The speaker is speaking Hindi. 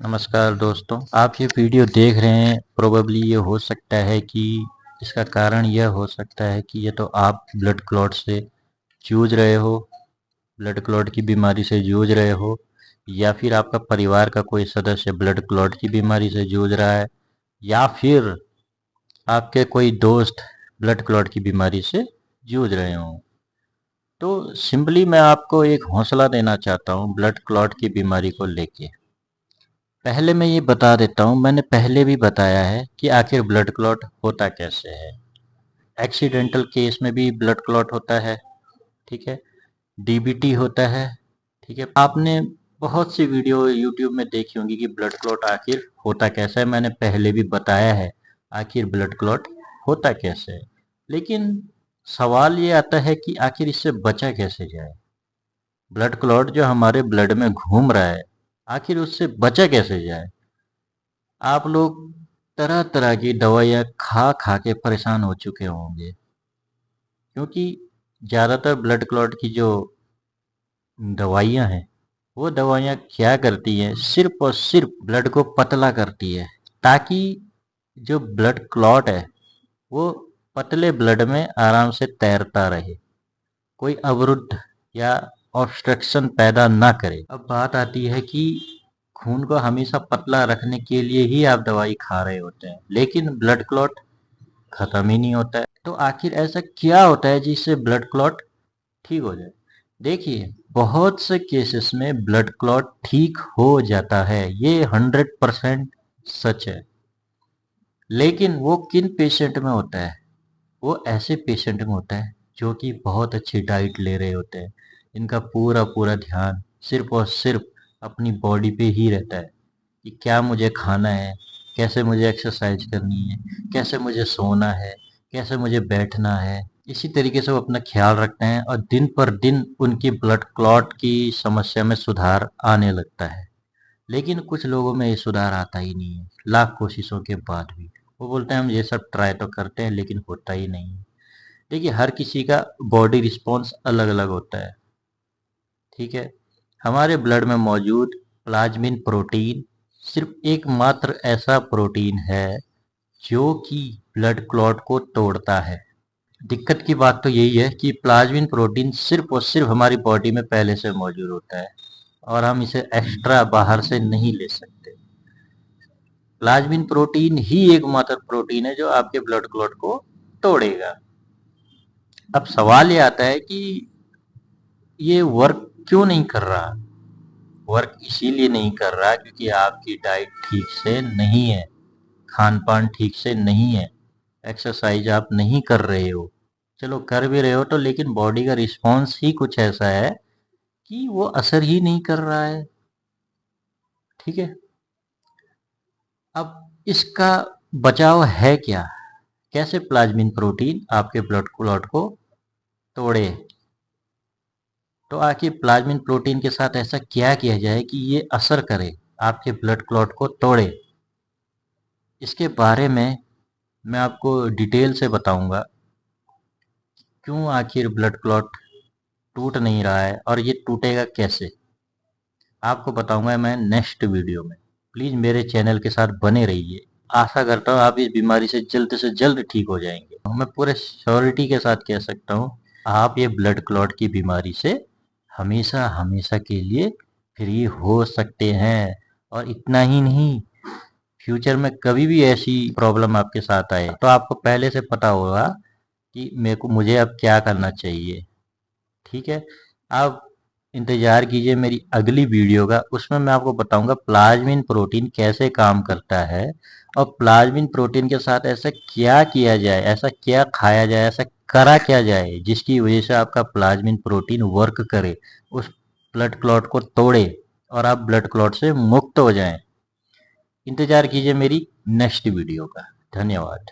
नमस्कार दोस्तों, आप ये वीडियो देख रहे हैं। प्रोबेबली ये हो सकता है कि इसका कारण यह हो सकता है कि ये तो आप ब्लड क्लॉट से जूझ रहे हो, ब्लड क्लॉट की बीमारी से जूझ रहे हो, या फिर आपका परिवार का कोई सदस्य ब्लड क्लॉट की बीमारी से जूझ रहा है, या फिर आपके कोई दोस्त ब्लड क्लॉट की बीमारी से जूझ रहे हों। तो सिंपली मैं आपको एक हौसला देना चाहता हूँ ब्लड क्लॉट की बीमारी को लेके। पहले मैं ये बता देता हूँ, मैंने पहले भी बताया है कि आखिर ब्लड क्लॉट होता कैसे है। एक्सीडेंटल केस में भी ब्लड क्लॉट होता है, ठीक है। डीबीटी होता है, ठीक है। आपने बहुत सी वीडियो यूट्यूब में देखी होंगी कि ब्लड क्लॉट आखिर होता कैसे है। मैंने पहले भी बताया है आखिर ब्लड क्लॉट होता कैसे है। लेकिन सवाल ये आता है कि आखिर इससे बचा कैसे जाए। ब्लड क्लॉट जो हमारे ब्लड में घूम रहा है, आखिर उससे बचा कैसे जाए। आप लोग तरह तरह की दवाइयाँ खा खा के परेशान हो चुके होंगे, क्योंकि ज़्यादातर ब्लड क्लॉट की जो दवाइयाँ हैं, वो दवाइयाँ क्या करती हैं, सिर्फ और सिर्फ ब्लड को पतला करती है, ताकि जो ब्लड क्लॉट है वो पतले ब्लड में आराम से तैरता रहे, कोई अवरुद्ध या ऑब्स्ट्रक्शन पैदा ना करे। अब बात आती है कि खून को हमेशा पतला रखने के लिए ही आप दवाई खा रहे होते हैं, लेकिन ब्लड क्लॉट खत्म ही नहीं होता है। तो आखिर ऐसा क्या होता है जिससे ब्लड क्लॉट ठीक हो जाए। देखिए, बहुत से केसेस में ब्लड क्लॉट ठीक हो जाता है, ये 100% सच है। लेकिन वो किन पेशेंट में होता है? वो ऐसे पेशेंट में होता है जो कि बहुत अच्छी डाइट ले रहे होते हैं, इनका पूरा पूरा ध्यान सिर्फ और सिर्फ अपनी बॉडी पे ही रहता है कि क्या मुझे खाना है, कैसे मुझे एक्सरसाइज करनी है, कैसे मुझे सोना है, कैसे मुझे बैठना है। इसी तरीके से वो अपना ख्याल रखते हैं और दिन पर दिन उनकी ब्लड क्लॉट की समस्या में सुधार आने लगता है। लेकिन कुछ लोगों में ये सुधार आता ही नहीं है, लाख कोशिशों के बाद भी। वो बोलते हैं हम ये सब ट्राई तो करते हैं लेकिन होता ही नहीं है। देखिए, हर किसी का बॉडी रिस्पॉन्स अलग अलग होता है, ठीक है। हमारे ब्लड में मौजूद प्लाज्मिन प्रोटीन सिर्फ एकमात्र ऐसा प्रोटीन है जो कि ब्लड क्लॉट को तोड़ता है। दिक्कत की बात तो यही है कि प्लाज्मिन प्रोटीन सिर्फ और सिर्फ हमारी बॉडी में पहले से मौजूद होता है और हम इसे एक्स्ट्रा बाहर से नहीं ले सकते। प्लाज्मिन प्रोटीन ही एकमात्र प्रोटीन है जो आपके ब्लड क्लॉट को तोड़ेगा। अब सवाल ये आता है कि ये वर्क क्यों नहीं कर रहा। वर्क इसीलिए नहीं कर रहा क्योंकि आपकी डाइट ठीक से नहीं है, खान पान ठीक से नहीं है, एक्सरसाइज आप नहीं कर रहे हो। चलो कर भी रहे हो तो लेकिन बॉडी का रिस्पॉन्स ही कुछ ऐसा है कि वो असर ही नहीं कर रहा है, ठीक है। अब इसका बचाव है क्या? कैसे प्लाज्मिन प्रोटीन आपके ब्लड क्लॉट को तोड़े? तो आखिर प्लाज्मिन प्रोटीन के साथ ऐसा क्या किया जाए कि ये असर करे, आपके ब्लड क्लॉट को तोड़े? इसके बारे में मैं आपको डिटेल से बताऊंगा क्यों आखिर ब्लड क्लॉट टूट नहीं रहा है और ये टूटेगा कैसे, आपको बताऊंगा मैं नेक्स्ट वीडियो में। प्लीज मेरे चैनल के साथ बने रहिए। आशा करता हूँ आप इस बीमारी से जल्द ठीक हो जाएंगे। मैं पूरे श्योरिटी के साथ कह सकता हूँ आप ये ब्लड क्लॉट की बीमारी से हमेशा हमेशा के लिए फ्री हो सकते हैं। और इतना ही नहीं, फ्यूचर में कभी भी ऐसी प्रॉब्लम आपके साथ आए तो आपको पहले से पता होगा कि मुझे अब क्या करना चाहिए, ठीक है। आप इंतजार कीजिए मेरी अगली वीडियो का, उसमें मैं आपको बताऊंगा प्लाज्मिन प्रोटीन कैसे काम करता है और प्लाज्मिन प्रोटीन के साथ ऐसा क्या किया जाए, ऐसा क्या खाया जाए, ऐसा करा क्या जाए जिसकी वजह से आपका प्लाज्मिन प्रोटीन वर्क करे, उस ब्लड क्लॉट को तोड़े और आप ब्लड क्लॉट से मुक्त हो जाएं। इंतजार कीजिए मेरी नेक्स्ट वीडियो का। धन्यवाद।